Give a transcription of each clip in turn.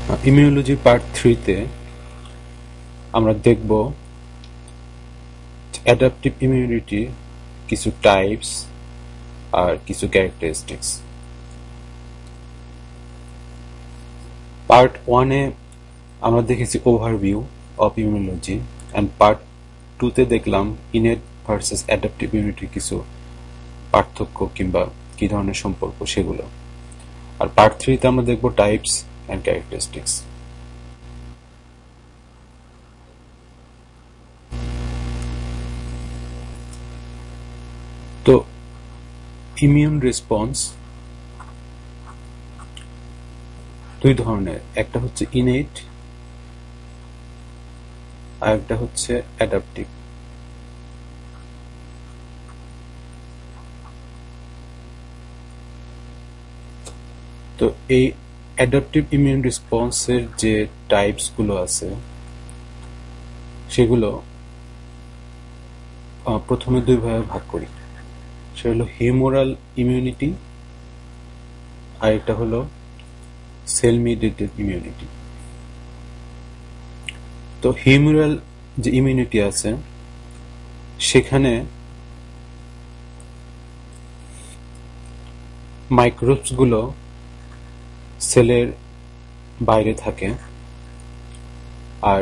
Immunology part 3-তে আমরা দেখব অ্যাডাপটিভ ইমিউনিটি কিছু টাইপস আর কিছু ক্যারেক্টারিস্টিক্স। পার্ট 1-এ আমরা দেখেছি overview of immunology and part 2-তে দেখলাম ইনেট ভার্সেস অ্যাডাপটিভ ইমিউনিটির কিছু পার্থক্য কিংবা কি ধরনের সম্পর্ক সেগুলো। আর পার্ট 3-তে আমরা দেখব টাইপস অ্যান্ড ক্যারেক্টারিস্টিক্স। তো ইমিউন রেসপন্স দুই ধরনের, একটা হচ্ছে ইনেট আর একটা হচ্ছে অ্যাডাপটিভ। তো এই অ্যাডাপটিভ ইমিউন রেসপন্সের যে টাইপস গুলো আছে সেগুলো প্রথমে দুই ভাগে ভাগ করি। সেটা হলো হিউমোরাল ইমিউনিটি আর একটা হলো সেল মিডিয়েটেড ইমিউনিটি। তো হিউমোরাল যে ইমিউনিটি আছে সেখানে মাইক্রোবস গুলো সেলের বাইরে থাকে, আর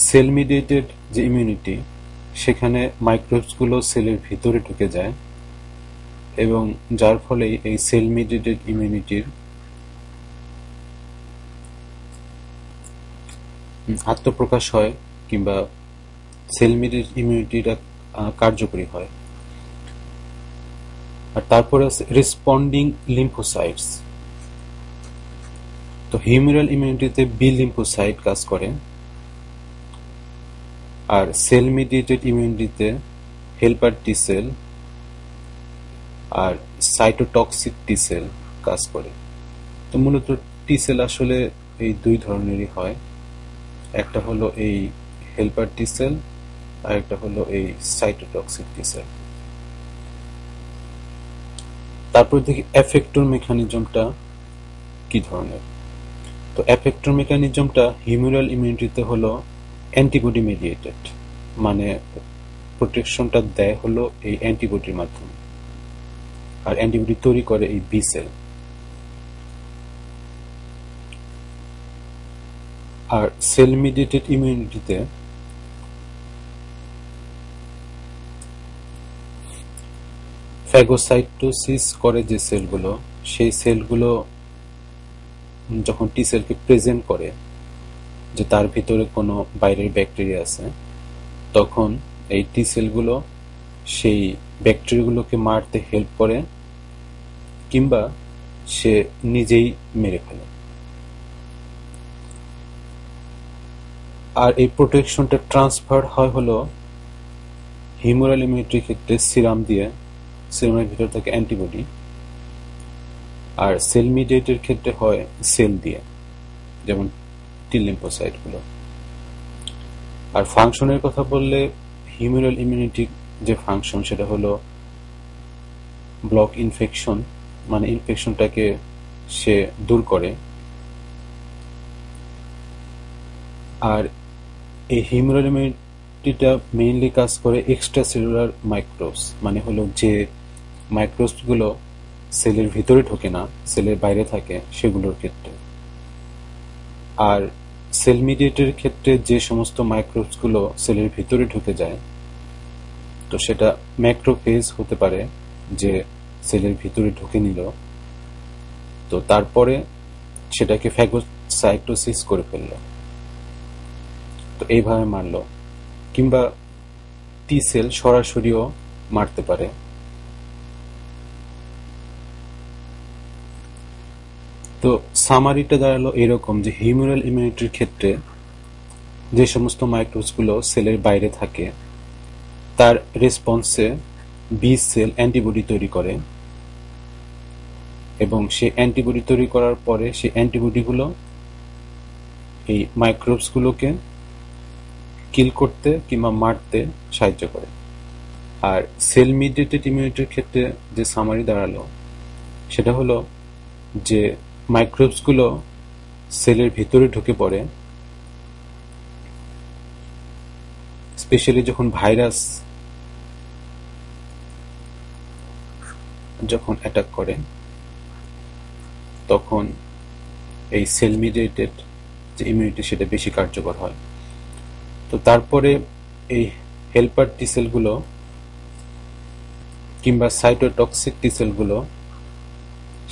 সেল মিডিয়েটেড যে ইমিউনিটি সেখানে মাইক্রোবস গুলো সেলের ভিতরে ঢুকে যায় এবং যার ফলে এই সেল মিডিয়েটেড ইমিউনিটির আত্মপ্রকাশ হয় কিংবা সেল মিডিয়েটেড ইমিউনিটিটা কার্যকরী হয়। আর তারপরে আছে রেসপন্ডিং লিম্ফোসাইটস। তো হিউমেরাল ইমিউনিটিতে বি লিম্ফোসাইট কাজ করে, আর সেল মিডিয়েটেড ইমিউনিটিতে হেল্পার টি সেল আর সাইটোটক্সিক টি সেল কাজ করে। তো মূলত টি সেল আসলে এই দুই ধরনেরই হয়, একটা হলো এই হেল্পার টি সেল আর একটা হলো এই সাইটোটক্সিক টি সেল। তারপর দেখি এফেক্টর মেকানিজমটা কি ধরনের। তো এফেক্টর মেকানিজমটা হিউমেরাল ইমিউনিটিতে হলো অ্যান্টিবডি মিডিয়েটেড, মানে প্রোটেকশনটা দেয় হলো এই অ্যান্টিবডির মাধ্যমে, আর অ্যান্টিবডি তৈরি করে এই বি সেল। আর সেল মিডিয়েটেড ইমিউনিটিতে ফ্যাগোসাইটোসিস করে যে সেলগুলো, সেই সেলগুলো যখন টি সেলকে প্রেজেন্ট করে যে তার ভিতরে কোনো বাইরের ব্যাকটেরিয়া আছে, তখন এই টি সেলগুলো সেই ব্যাকটেরিয়াগুলোকে মারতে হেল্প করে কিংবা সে নিজেই মেরে ফেলে। আর এই প্রোটেকশনটা ট্রান্সফার হয় হলো হিউমেরাল ইমিউনিটির ক্ষেত্রে সিরাম দিয়ে, সিরামের ভিতর থাকে অ্যান্টিবডি, আর সেল মিডিয়েটের ক্ষেত্রে হয় সেল দিয়ে, যেমন টি লিম্ফোসাইট গুলো। আর ফাংশনের কথা বললে হিউমেরাল ইমিউনিটির যে ফাংশন সেটা হলো ব্লক ইনফেকশন, মানে ইনফেকশনটাকে সে দূর করে। আর এই হিউমেরাল ইমিউনিটিটা মেইনলি কাজ করে এক্সট্রা সেলুলার মাইক্রোবস, মানে হলো যে মাইক্রোবস গুলো সেলের ভিতরে ঢোকে না, সেলের বাইরে থাকে, সেগুলোর ক্ষেত্রে। আর সেল মিডিয়েটের ক্ষেত্রে যে সমস্ত মাইক্রোবস গুলো সেলের ভিতরে ঢুকে যায়, তো সেটা ম্যাক্রোফেজ হতে পারে, যে সেলের ভিতরে ঢুকে নিল, তো তারপরে সেটাকে ফ্যাগোসাইটোসিস করে ফেললো, তো এইভাবে মারলো, কিংবা টি সেল সরাসরিও মারতে পারে। তো সামারিটা দাঁড়ালো এরকম যে হিউমেরাল ইমিউনিটির ক্ষেত্রে যে সমস্ত মাইক্রোবস গুলো সেলের বাইরে থাকে তার রেসপন্সে বি সেল অ্যান্টিবডি তৈরি করে, এবং সে অ্যান্টিবডি তৈরি করার পরে সেই অ্যান্টিবডিগুলো এই মাইক্রোবস গুলোকে কিল করতে কিংবা মারতে সাহায্য করে। আর সেল মিডিয়েটেড ইমিউনিটির ক্ষেত্রে যে সামারি দাঁড়ালো সেটা হলো যে মাইক্রোবস গুলো সেলের ভিতরে ঢুকে পড়ে, স্পেশালি যখন ভাইরাস যখন অ্যাটাক করে, তখন এই সেল মিডিয়েটেড যে ইমিউনিটি সেটা বেশি কার্যকর হয়। তো তারপরে এই হেল্পার টি সেলগুলো কিংবা সাইটোটক্সিক টি সেলগুলো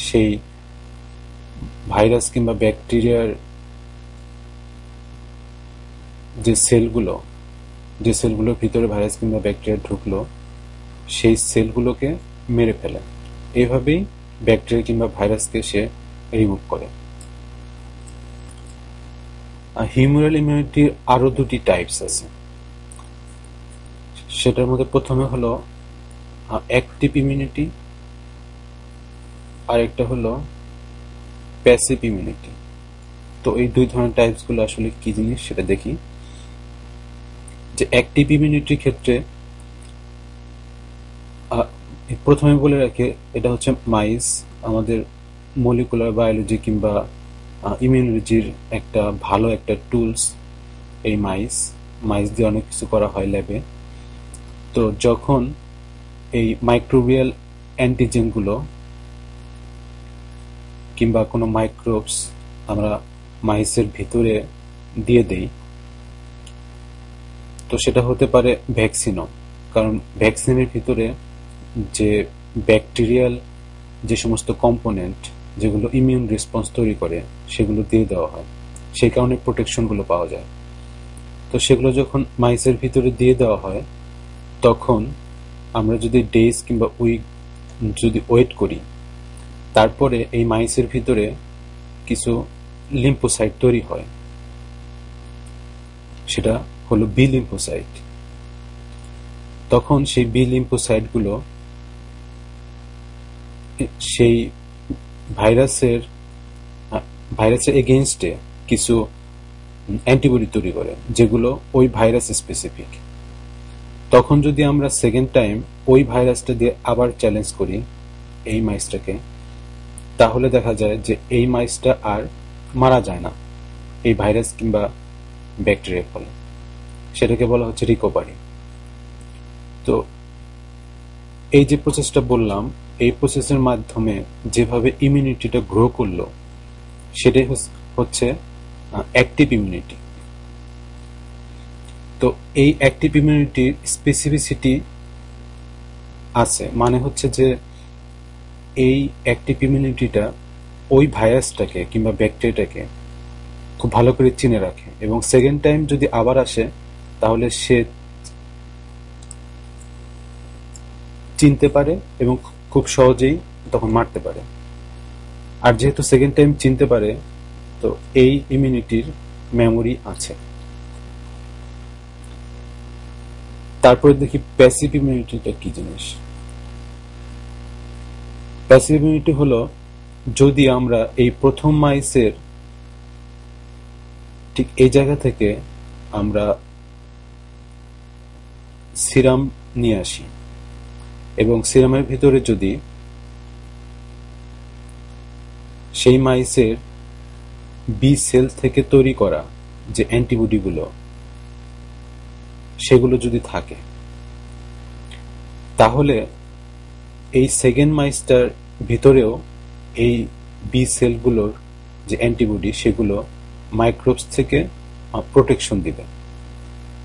সেই ভাইরাস কিংবা ব্যাকটেরিয়ার যে সেলগুলোর ভিতরে ভাইরাস কিংবা ব্যাকটেরিয়া ঢুকলো, সেই সেলগুলোকে মেরে ফেলে। এইভাবেই ব্যাকটেরিয়া কিংবা ভাইরাসকে সে রিমুভ করে। হিউমারাল ইমিউনিটির আরো দুটি টাইপস আছে। সেটার মধ্যে প্রথমে হলো অ্যাক্টিভ ইমিউনিটি, আর একটা হলো প্যাসিভ ইমিউনিটি। তো এই দুই ধরনের টাইপস গুলো আসলে কি জিনিস সেটা দেখি। যে অ্যাক্টিভ ইমিউনিটির ক্ষেত্রে প্রথমে বলে রাখে, এটা হচ্ছে মাইস, আমাদের মলিকুলার বায়োলজি কিংবা ইমিউনোলজির একটা ভালো একটা টুলস। এই মাইস দিয়ে অনেক কিছু করা হয় ল্যাবে। তো যখন এই মাইক্রোবিয়াল অ্যান্টিজেনগুলো কিংবা কোনো মাইক্রোবস আমরা মাইসের ভিতরে দিয়ে দেই, তো সেটা হতে পারে ভ্যাকসিনও। কারণ ভ্যাকসিনের ভিতরে যে ব্যাকটেরিয়াল যে সমস্ত কম্পোনেন্ট যেগুলো ইমিউন রেসপন্স তৈরি করে সেগুলো দিয়ে দেওয়া হয়, সেই কারণে প্রোটেকশনগুলো পাওয়া যায়। তো সেগুলো যখন মাইসের ভিতরে দিয়ে দেওয়া হয়, তখন আমরা যদি ডেজ কিংবা উইক যদি ওয়েট করি, তারপরে এই মাইসের ভিতরে কিছু লিম্ফোসাইট তৈরি হয়, সেটা হলো বি লিম্ফোসাইট। তখন সেই বি লিম্ফোসাইটগুলো সেই ভাইরাসের এগেইনস্টে কিছু অ্যান্টিবডি তৈরি করে, যেগুলো ওই ভাইরাস স্পেসিফিক। তখন যদি আমরা সেকেন্ড টাইম ওই ভাইরাসটা দিয়ে আবার চ্যালেঞ্জ করি এই মাইসটাকে, তাহলে দেখা যায় যে এই মাইসটা আর মারা যায় না এই ভাইরাস কিংবা ব্যাকটেরিয়ার ফলে। সেটাকে বলা হচ্ছে রিকভারি। তো এই যে প্রসেসটা বললাম, এই প্রসেসের মাধ্যমে যেভাবে ইমিউনিটিটা গ্রো করলো, সেটাই হচ্ছে অ্যাক্টিভ ইমিউনিটি। তো এই অ্যাক্টিভ ইমিউনিটির স্পেসিফিসিটি আছে, মানে হচ্ছে যে এই অ্যাক্টিভ ইমিউনিটিটা ওই ভাইরাসটাকে কিংবা ব্যাকটেরিয়াটাকে খুব ভালো করে চিনে রাখে, এবং সেকেন্ড টাইম যদি আবার আসে তাহলে সে চিনতে পারে এবং খুব সহজেই তখন মারতে পারে। আর যেহেতু সেকেন্ড টাইম চিনতে পারে, তো এই ইমিউনিটির মেমোরি আছে। তারপরে দেখি প্যাসিভ ইমিউনিটিটা কি জিনিস। প্যাসিভ ইমিউনিটি হলো যদি আমরা এই প্রথম মাইসের ঠিক এই জায়গা থেকে আমরা সিরাম নিয়ে আসি, এবং সিরামের ভিতরে যদি সেই মাইসের বি সেল থেকে তৈরি করা যে অ্যান্টিবডিগুলো সেগুলো যদি থাকে, তাহলে এই সেকেন্ড মাইসটার ভিতরেও এই বি সেলগুলোর যে অ্যান্টিবডি সেগুলো মাইক্রোবস থেকে প্রোটেকশন দিবে।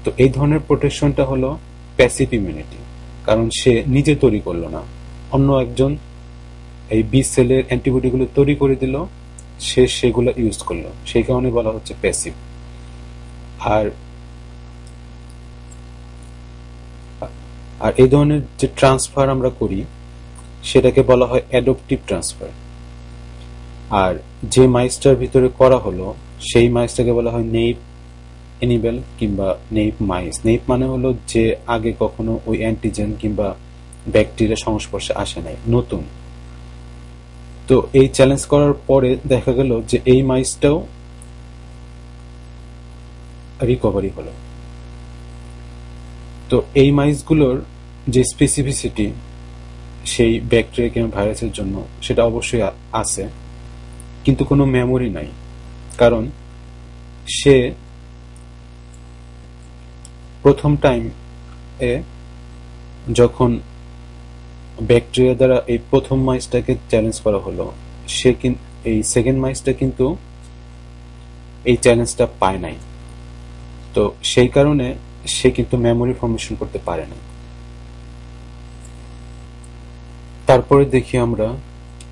তো এই ধরনের প্রোটেকশনটা হলো প্যাসিভ ইমিউনিটি, কারণ সে নিজে তৈরি করলো না, অন্য একজন এই বি সেলের অ্যান্টিবডিগুলো তৈরি করে দিল, সে সেগুলো ইউজ করলো, সেই কারণে বলা হচ্ছে প্যাসিভ। আর এই ধরনের যে ট্রান্সফার আমরা করি সেটাকে বলা হয় অ্যাডপটিভ ট্রান্সফার। আর যে মাইসটার ভিতরে করা হলো সেই মাইসটাকে বলা হয় নেইভ এনিবেল কিংবা নেইভ মাইস। নেইভ মানে হলো যে আগে কখনো ওই অ্যান্টিজেন কিংবা ব্যাকটেরিয়া সংস্পর্শে আসে নাই, নতুন। তো এই চ্যালেঞ্জ করার পরে দেখা গেল যে এই মাইসটাও রিকভারি হলো। তো এই মাইসগুলোর যে স্পেসিফিসিটি সেই ব্যাকটেরিয়া কিংবা ভাইরাসের জন্য সেটা অবশ্যই আছে, কিন্তু কোনো মেমোরি নাই। কারণ সে প্রথম টাইম এ যখন ব্যাকটেরিয়া দ্বারা এই প্রথম মাইসটাকে চ্যালেঞ্জ করা হলো, সে এই সেকেন্ড মাইসটা কিন্তু এই চ্যালেঞ্জটা পায় নাই। তো সেই কারণে সে কিন্তু মেমোরি ফর্মেশন করতে পারে না। তারপরে দেখি আমরা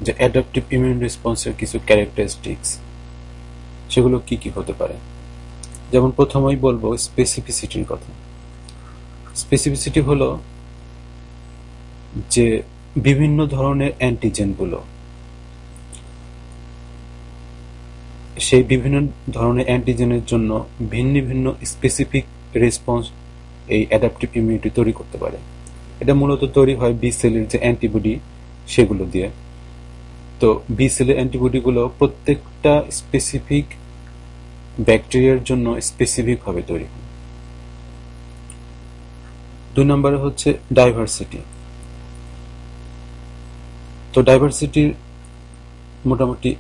যে অ্যাডাপটিভ ইমিউন রেসপন্সের কিছু ক্যারেক্টারিস্টিক্স, সেগুলো কি কি হতে পারে। যেমন প্রথমেই বলবো স্পেসিফিসিটির কথা। স্পেসিফিসিটি হলো যে বিভিন্ন ধরনের অ্যান্টিজেনগুলো, সেই বিভিন্ন ধরনের অ্যান্টিজেনের জন্য ভিন্ন ভিন্ন স্পেসিফিক রেসপন্স এই অ্যাডাপটিভ ইমিউনিটি তৈরি করতে পারে। এটা মূলত তৈরি হয় বি সেলের যে অ্যান্টিবডি সেগুলো দিয়ে। তো বি সেলের অ্যান্টিবডিগুলো প্রত্যেকটা স্পেসিফিক ব্যাকটেরিয়ার জন্য স্পেসিফিক ভাবে তৈরি হয়। 2 নম্বরে হচ্ছে ডাইভার্সিটি। তো ডাইভার্সিটির মোটামুটি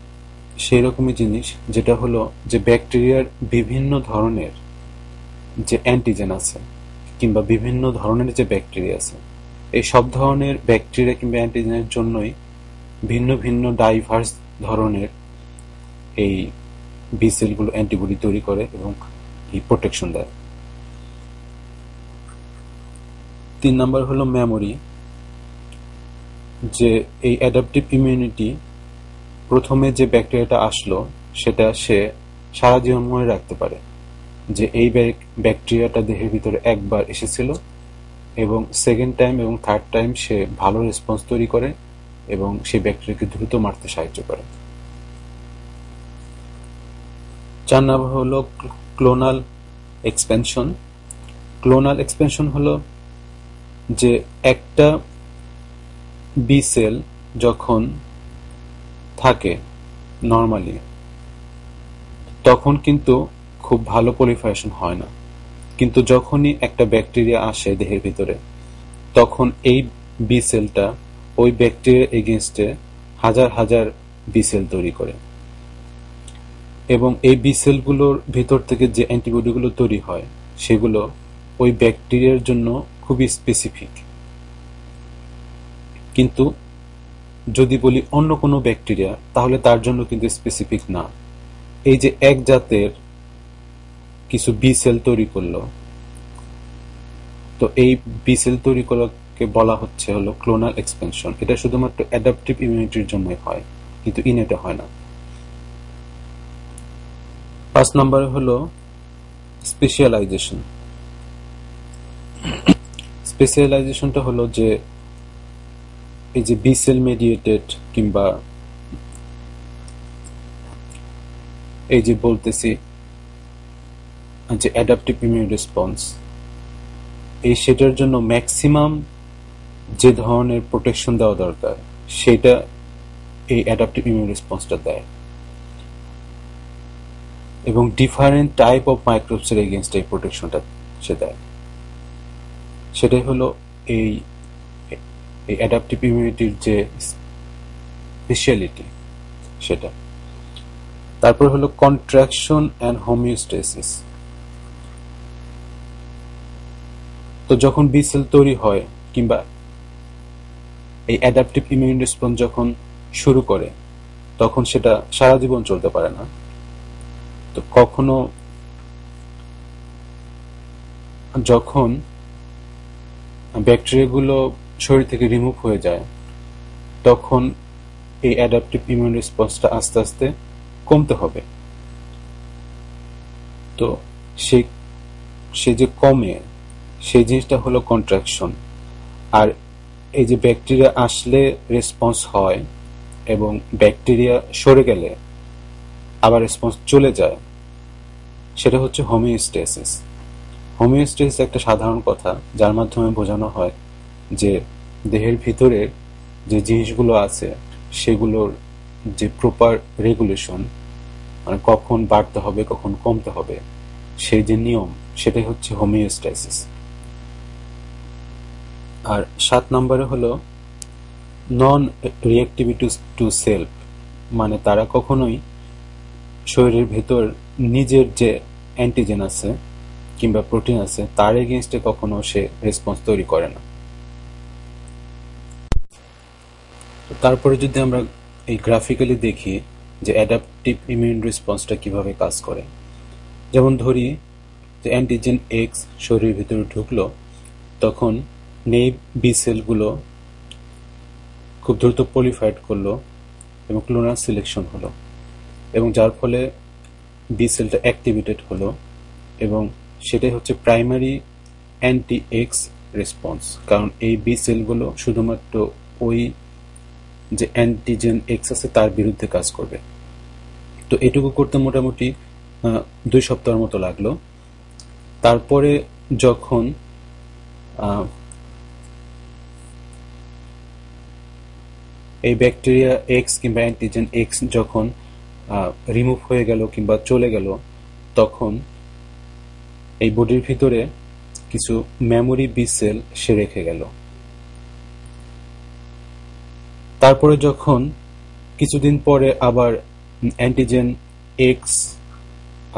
সেই রকমই জিনিস, যেটা হলো যে ব্যাকটেরিয়ার বিভিন্ন ধরনের যে অ্যান্টিজেন আছে কিংবা বিভিন্ন ধরনের যে ব্যাকটেরিয়া আছে, এই সব ধরনের ব্যাকটেরিয়া কিংবা অ্যান্টিজেনের জন্যই ভিন্ন ভিন্ন ডাইভার্স ধরনের এই বি সেলগুলো অ্যান্টিবডি তৈরি করে এবং এই প্রোটেকশন দেয়। 3 নম্বর হলো মেমোরি, যে এই অ্যাডাপটিভ ইমিউনিটি প্রথমে যে ব্যাকটেরিয়াটা আসলো সেটা সে সারা জীবন মনে রাখতে পারে যে এই ব্যাকটেরিয়াটা দেহের ভিতরে একবার এসেছিল এবং সেকেন্ড টাইম এবং থার্ড টাইম সে ভালো রেসপন্স তৈরি করে এবং সেই ব্যাকটেরিয়াকে দ্রুত মারতে সাহায্য করে। 4 নম্বর হলো ক্লোনাল এক্সপেনশন। ক্লোনাল এক্সপেনশন হলো যে একটা বি সেল যখন থাকে নর্মালি, তখন কিন্তু খুব ভালো পলিফারেশন হয় না, কিন্তু যখনই একটা ব্যাকটেরিয়া আসে দেহের ভিতরে, তখন এই বি সেলটা ওই ব্যাকটেরিয়ার এগেনস্টে হাজার হাজার বি সেল তৈরি করে এবং এই বি সেলগুলোর ভিতর থেকে যে অ্যান্টিবডিগুলো তৈরি হয় সেগুলো ওই ব্যাকটেরিয়ার জন্য খুবই স্পেসিফিক। কিন্তু যদি বলি অন্য কোনো ব্যাকটেরিয়া, তাহলে তার জন্য কিন্তু স্পেসিফিক না। এই যে এক জাতের কিছু বি সেল তৈরি করলো, তো এই বি সেল তৈরি করাকে বলা হচ্ছে হলো ক্লোনাল এক্সপেনশন। এটা শুধুমাত্র অ্যাডাপটিভ ইমিউনিটির জন্যই হয়, কিন্তু ইনেটে হয় না। 5 নম্বরে হলো স্পেশালাইজেশন। স্পেশালাইজেশনটা হলো যে এই যে বি সেল মেডিয়েটেড কিংবা এই যে বলতেছি যে অ্যাডাপটিভ ইমিউন রেসপন্স, এই সেটার জন্য ম্যাক্সিমাম যে ধরনের প্রোটেকশন দেওয়া দরকার সেটা এই অ্যাডাপটিভ ইমিউন রেসপন্সটা দেয় এবং ডিফারেন্ট টাইপ অফ মাইক্রোবসের এগেনস্ট এই প্রোটেকশনটা সে দেয়। সেটাই হলো এই অ্যাডাপটিভ ইমিউনিটির যে স্পেশালিটি সেটা। তারপর হলো কন্ট্রাকশন অ্যান্ড হোমিওস্টেসিস। তো যখন বি সেল তৈরি হয় কিংবা এই অ্যাডাপটিভ ইমিউন রেসপন্স যখন শুরু করে, তখন সেটা সারা জীবন চলতে পারে না। তো কখনো যখন ব্যাকটেরিয়াগুলো শরীর থেকে রিমুভ হয়ে যায়, তখন এই অ্যাডাপটিভ ইমিউন রেসপন্সটা আস্তে আস্তে কমতে হবে। তো সে যে কমে, সেই জিনিসটা হলো কন্ট্রাকশন। আর এই যে ব্যাকটেরিয়া আসলে রেসপন্স হয় এবং ব্যাকটেরিয়া সরে গেলে আবার রেসপন্স চলে যায়, সেটা হচ্ছে হোমিওস্টেসিস। হোমিওস্টেসিস একটা সাধারণ কথা, যার মাধ্যমে বোঝানো হয় যে দেহের ভিতরে যে জিনিসগুলো আছে সেগুলোর যে প্রপার রেগুলেশন, মানে কখন বাড়তে হবে কখন কমতে হবে, সেই যে নিয়ম, সেটাই হচ্ছে হোমিওস্টেসিস। আর 7 নম্বরে হলো নন রিঅ্যাক্টিভিটি টু সেলফ, মানে তারা কখনোই শরীরের ভেতর নিজের যে অ্যান্টিজেন আছে কিংবা প্রোটিন আছে তার এগেনস্টে কখনো সে রেসপন্স তৈরি করে না। তারপরে যদি আমরা এই গ্রাফিক্যালি দেখি যে অ্যাডাপটিভ ইমিউন রেসপন্সটা কিভাবে কাজ করে, যেমন ধরি যে অ্যান্টিজেন এক্স শরীরের ভিতরে ঢুকলো, তখন নেইভ বি সেলগুলো খুব দ্রুত পলিফাইড করলো এবং ক্লোনাল সিলেকশন হলো, এবং যার ফলে বি সেলটা অ্যাক্টিভেটেড হলো, এবং সেটাই হচ্ছে প্রাইমারি অ্যান্টি এক্স রেসপন্স। কারণ এই বি সেলগুলো শুধুমাত্র ওই যে অ্যান্টিজেন এক্স আছে তার বিরুদ্ধে কাজ করবে। তো এটুকু করতে মোটামুটি 2 সপ্তাহের মতো লাগলো। তারপরে যখন এই ব্যাকটেরিয়া এক্স কিংবা অ্যান্টিজেন এক্স যখন রিমুভ হয়ে গেল কিংবা চলে গেল, তখন এই বডির ভিতরে কিছু মেমোরি বি সেল সে রেখে গেল। তারপরে যখন কিছুদিন পরে আবার অ্যান্টিজেন এক্স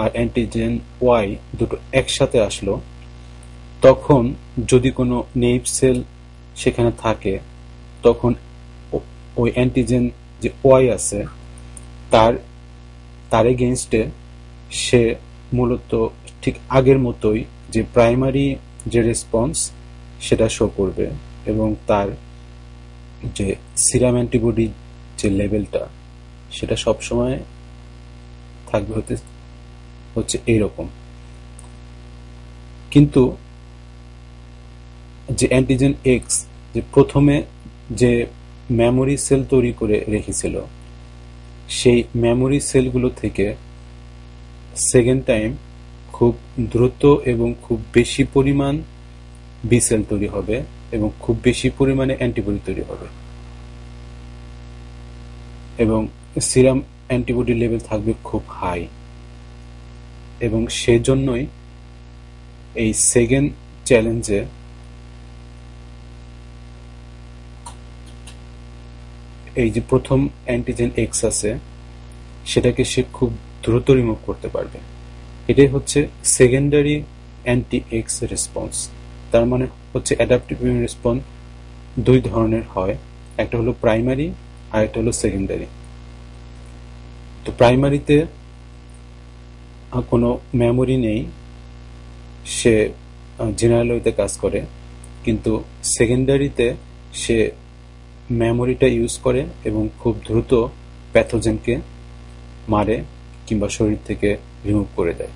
আর অ্যান্টিজেন ওয়াই দুটো একসাথে আসলো, তখন যদি কোনো নেইভ সেল সেখানে থাকে, তখন ওই অ্যান্টিজেন যে ওয়াই আছে তার তার এগেনস্টে সে মূলত ঠিক আগের মতোই যে প্রাইমারি যে রেসপন্স সেটা শো করবে, এবং তার যে সিরাম অ্যান্টিবডি যে লেভেলটা সেটা সবসময় থাকবে হচ্ছে এইরকম। কিন্তু যে অ্যান্টিজেন এক্স যে প্রথমে যে মেমোরি সেল তৈরি করে রেখেছিল, সেই মেমোরি সেলগুলো থেকে সেকেন্ড টাইম খুব দ্রুত এবং খুব বেশি পরিমাণ বি সেল তৈরি হবে এবং খুব বেশি পরিমাণে অ্যান্টিবডি তৈরি হবে, এবং সিরাম অ্যান্টিবডি লেভেল থাকবে খুব হাই। এবং সেজন্যই এই সেকেন্ড চ্যালেঞ্জে এই যে প্রথম অ্যান্টিজেন এক্স আছে সেটাকে সে খুব দ্রুত রিমুভ করতে পারবে। এটাই হচ্ছে সেকেন্ডারি অ্যান্টি এক্স রেসপন্স। তার মানে হচ্ছে অ্যাডাপটিভ ইমিউন রেসপন্স 2 ধরনের হয়, একটা হলো প্রাইমারি আর একটা হলো সেকেন্ডারি। তো প্রাইমারিতে কোনো মেমোরি নেই, সে জেনারেল ওয়েতে কাজ করে, কিন্তু সেকেন্ডারিতে সে মেমোরিটা ইউজ করে এবং খুব দ্রুত প্যাথোজেনকে মারে কিংবা শরীর থেকে রিমুভ করে দেয়।